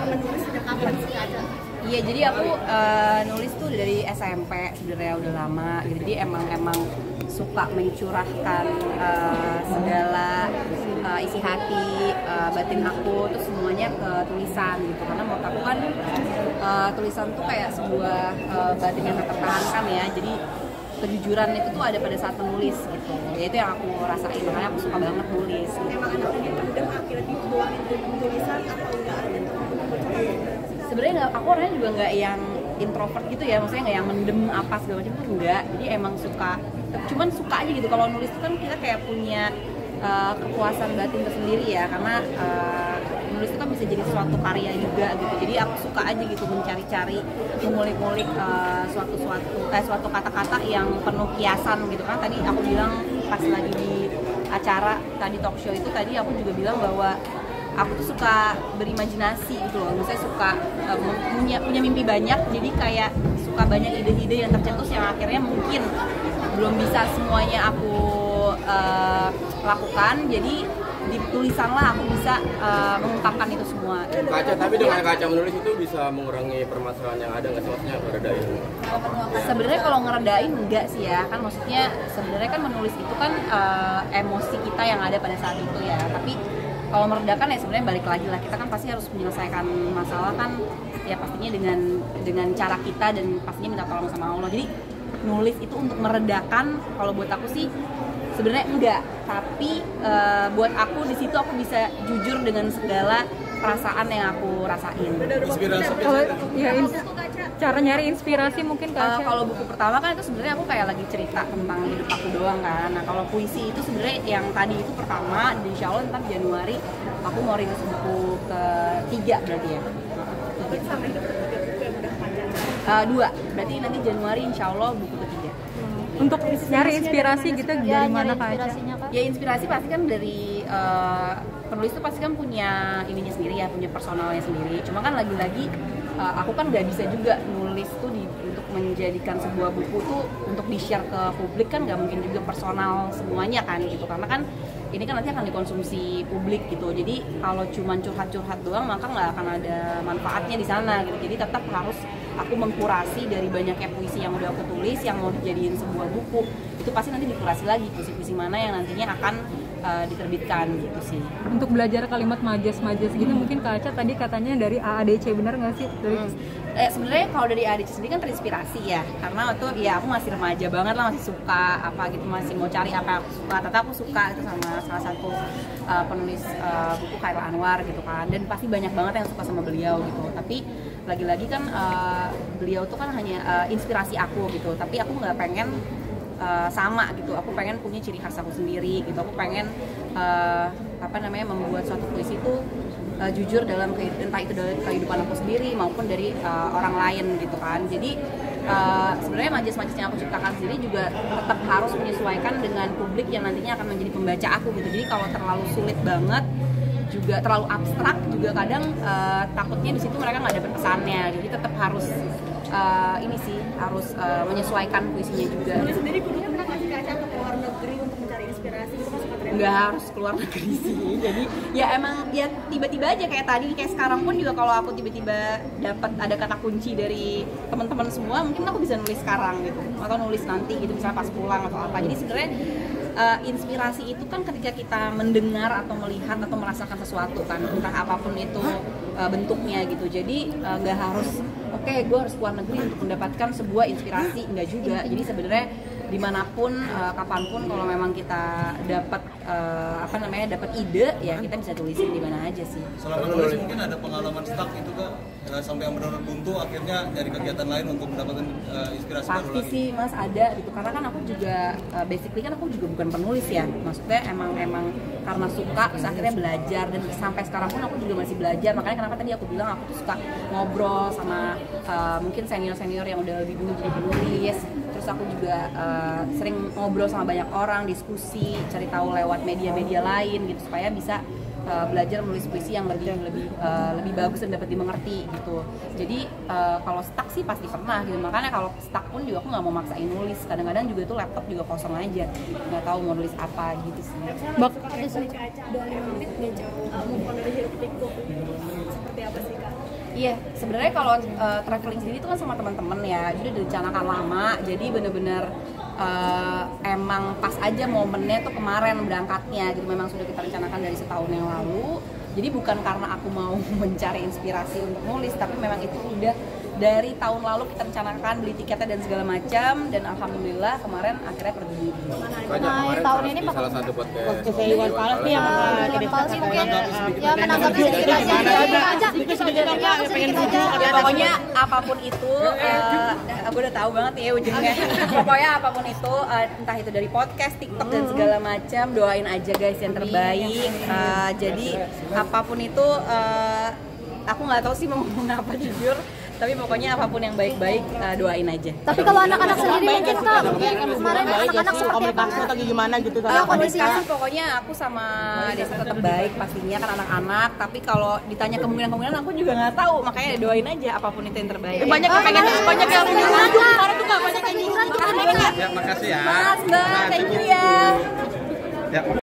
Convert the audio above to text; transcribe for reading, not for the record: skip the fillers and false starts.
menulis sejak kapan sih Caca? Iya, jadi aku nulis tuh dari SMP sebenarnya udah lama gitu. Jadi emang suka mencurahkan segala isi hati, batin aku tuh semuanya ke tulisan gitu. Karena menurut aku kan tulisan tuh kayak sebuah batin yang tertahankan ya. Jadi kejujuran itu tuh ada pada saat menulis gitu. Ya itu yang aku rasain, makanya aku suka banget nulis gitu. Emang anaknya pendem akhirnya dibuangin tulisan atau enggak ada Sebenarnya aku orangnya juga nggak yang introvert gitu ya, maksudnya nggak yang mendem apa segala macam tuh enggak. Jadi emang suka, cuman suka aja gitu. Kalau nulis itu kan kita kayak punya kepuasan batin tersendiri ya, karena nulis itu kan bisa jadi suatu karya juga gitu. Jadi aku suka aja gitu mencari-cari, mengulik-ngulik suatu kata-kata yang penuh kiasan gitu kan. Tadi aku bilang pas lagi di acara tadi talk show itu tadi aku juga bilang bahwa aku tuh suka berimajinasi gitu loh, maksudnya suka punya mimpi banyak, jadi kayak suka banyak ide-ide yang tercetus yang akhirnya mungkin belum bisa semuanya aku lakukan, jadi di tulisan lah aku bisa mengungkapkan itu semua. Kaca, tapi dengan Kaca menulis itu bisa mengurangi permasalahan yang ada nggak sih, maksudnya ngeredain? Sebenarnya kalau ngeredain enggak sih ya, kan maksudnya sebenarnya kan menulis itu kan emosi kita yang ada pada saat itu ya, tapi kalau meredakan ya sebenarnya balik lagi lah, kita kan pasti harus menyelesaikan masalah kan ya pastinya dengan cara kita dan pastinya minta tolong sama Allah. Jadi nulis itu untuk meredakan, kalau buat aku sih sebenarnya enggak, tapi buat aku di situ aku bisa jujur dengan segala perasaan yang aku rasain. Inspirasi cara nyari inspirasi mungkin kalau buku pertama kan itu sebenarnya aku kayak lagi cerita tentang hidup aku doang kan. Nah kalau puisi itu sebenarnya yang tadi itu pertama, dan insya Allah ntar Januari aku mau rilis buku ketiga berarti ya. sama hidup ketiga buku yang udah panjang? 2, berarti nanti Januari insya Allah buku ketiga. Untuk nyari inspirasi gitu dari mana Kak Aca? Ya inspirasi pasti kan dari penulis itu pasti kan punya ininya sendiri ya, punya personalnya sendiri. Cuma kan lagi-lagi aku kan nggak bisa juga nulis tuh untuk menjadikan sebuah buku tuh untuk di-share ke publik, kan nggak mungkin juga personal semuanya kan gitu, karena kan ini kan nanti akan dikonsumsi publik gitu. Jadi kalau cuma curhat-curhat doang maka nggak akan ada manfaatnya di sana gitu. Jadi tetap harus aku mengkurasi dari banyaknya puisi yang udah aku tulis yang mau dijadiin sebuah buku. Itu pasti nanti dikurasi lagi puisi-puisi mana yang nantinya akan diterbitkan gitu sih. Untuk belajar kalimat majas-majas gitu mungkin Kak Aca tadi katanya dari AADC, benar nggak sih? Sebenarnya kalau dari AADC sendiri kan terinspirasi ya, karena waktu ya aku masih remaja banget lah, masih suka apa gitu, masih mau cari apa yang aku suka. Ternyata aku suka itu sama salah satu penulis buku Khairil Anwar gitu kan, dan pasti banyak banget yang suka sama beliau gitu. Tapi lagi-lagi kan beliau tuh kan hanya inspirasi aku gitu, tapi aku nggak pengen sama gitu, aku pengen punya ciri khas aku sendiri gitu. Aku pengen membuat suatu puisi itu jujur dalam entah itu dari kehidupan aku sendiri maupun dari orang lain gitu kan. Jadi sebenarnya majas-majas yang aku ciptakan sendiri juga tetap harus menyesuaikan dengan publik yang nantinya akan menjadi pembaca aku gitu. Jadi kalau terlalu sulit banget juga, terlalu abstrak juga kadang takutnya di situ mereka nggak dapet pesannya. Jadi tetap harus harus menyesuaikan puisinya juga. Nulis sendiri kudu pernah nggak sih Kak Aca ke luar negeri untuk mencari inspirasi? Itu masuk materi nggak harus keluar negeri sih, jadi ya emang ya tiba-tiba aja kayak tadi, kayak sekarang pun juga kalau aku tiba-tiba dapat ada kata kunci dari teman-teman semua, mungkin aku bisa nulis sekarang gitu, atau nulis nanti gitu misalnya pas pulang atau apa. Jadi sebenarnya inspirasi itu kan ketika kita mendengar atau melihat atau merasakan sesuatu kan, entah apapun itu bentuknya gitu. Jadi nggak harus gue harus keluar negeri untuk mendapatkan sebuah inspirasi, enggak juga. Jadi sebenarnya dimanapun, kapanpun kalau memang kita dapat dapat ide ya kita bisa tulisin di mana aja sih. Selama nulis mungkin ada pengalaman stuck itu Kak, sampai yang benar-benar buntu akhirnya dari kegiatan lain untuk mendapatkan inspirasi baru lagi. Pasti sih Mas ada gitu, karena kan aku juga basically kan aku juga bukan penulis ya, maksudnya emang karena suka terus akhirnya belajar, dan sampai sekarang pun aku juga masih belajar. Makanya kenapa tadi aku bilang aku tuh suka ngobrol sama mungkin senior-senior yang udah lebih dulu jadi penulis. Terus aku juga sering ngobrol sama banyak orang, diskusi, cari tahu lewat media-media lain gitu, supaya bisa belajar menulis puisi yang lebih bagus dan dapat dimengerti gitu. Jadi kalau stuck sih pasti pernah gitu. Makanya kalau stuck pun juga aku nggak mau maksain nulis. Kadang-kadang juga tuh laptop juga kosong aja, nggak tahu mau nulis apa gitu sih. Suka dari Kak Aca 25 menit nggak jauh move on dari hiruk pikuk, seperti apa sih? Iya, sebenarnya kalau traveling sendiri itu kan sama teman-teman ya, sudah direncanakan lama, jadi bener-bener emang pas aja momennya tuh kemarin berangkatnya gitu, memang sudah kita rencanakan dari setahun yang lalu. Jadi bukan karena aku mau mencari inspirasi untuk nulis, tapi memang itu udah dari tahun lalu kita rencanakan beli tiketnya dan segala macam, dan alhamdulillah kemarin akhirnya pergi. Kemarin tahun ini di salah satu podcast Iwan Fals nih yang mungkin ya menanggapi sedikit aja. Pokoknya apapun itu, aku udah tahu banget nih ya ujungnya. Pokoknya apapun itu, entah itu dari podcast, TikTok dan segala macam, doain aja guys yang terbaik. Jadi apapun itu, aku nggak tahu sih mau ngomong apa jujur. Tapi pokoknya apapun yang baik-baik, doain aja. Tapi kalau anak-anak sendiri mungkin Kak, kemarin anak-anak seperti apa? Atau gimana gitu Komunikasi pokoknya aku sama Desa tetap baik pastinya kan anak-anak. Tapi kalau ditanya kemungkinan aku juga nggak tahu, makanya doain aja apapun itu yang terbaik. Banyak yang pengen banyak yang kemarin tuh banyak yang Liburan kemana? Ya, makasih ya. Mas, Mbak, thank you ya. Ya.